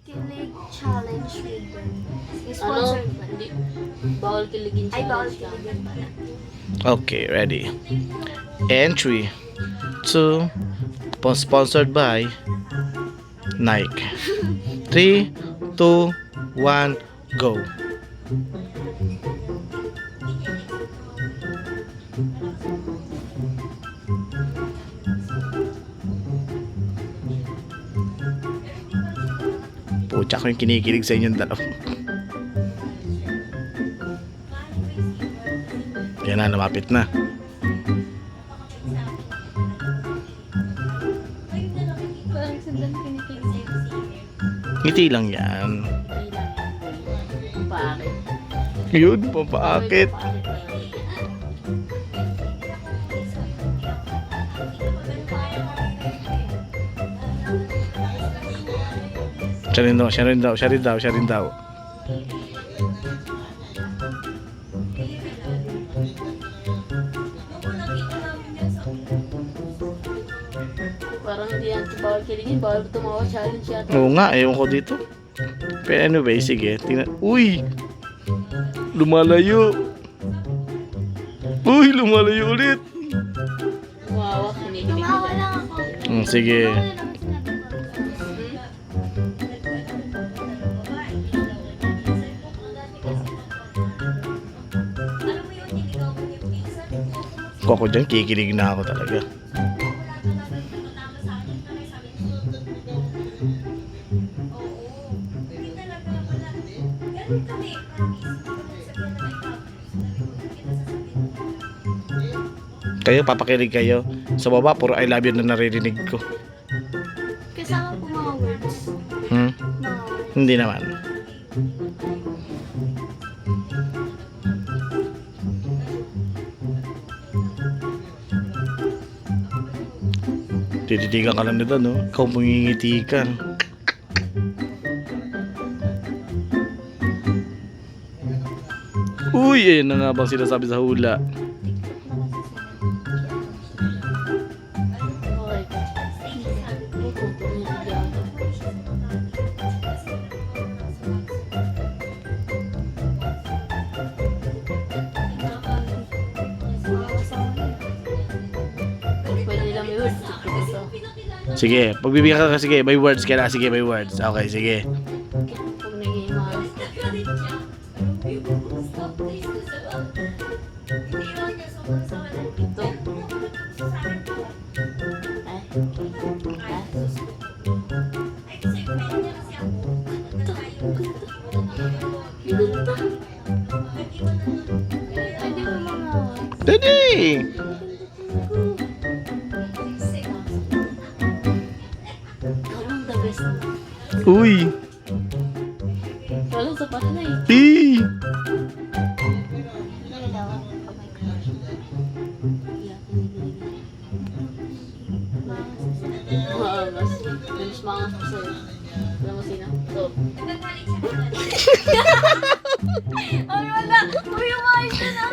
Kilig challenge with them. Ano? Sponsored ba? Hindi. Bawal kiligin Ay, bawal challenge lang. kiligin pala. Okay, ready. Entry to sponsored by Nike. 3, 2, 1, go. Pucha ko yung kinikilig sa inyong dalawa. Yan na, lumapit na. Parang sundan kinikilig. Ngiti lang yan. Paakit. Yun, papaakit. Siya rin daw. Parang hindi yan bawal kiligin. Bawal tumawa challenge yata. Oo nga, ewan ko dito. Pero anyway, sige. Tingnan. Uy! Lumalayo! Uy, lumalayo ulit! Tumawa. Kinikilig Tumawa siya. lang ako. Sige. Tumawa lang ako sinabi ko. Kung ako dyan, kikilig na ako talaga. Kayo, papakilig kayo. Sa baba, puro I love you na naririnig ko. Kasama ko mga words. Hmm? Mga words. Hindi naman. Tititigan ka lang nito, no? Ikaw pumingiti ka. Uy, eh, na nga bang sinasabi sa hula? Okay. Tumitig yata. Pwede nilang may words. Ito. Sige, pagbibigyan ka, sige, may words ka na. Sige, may words. Okay, sige. Pag naging malas. Ito. Pwede mo mga words. Dali! Parang the best. Uy! Walang sapat na eh. Eh! Ano daw? Oh my gosh. Maangas. Mas maangas ko sa'yo. Alam mo sino? Ito. Ay, wala! Uy, umayos na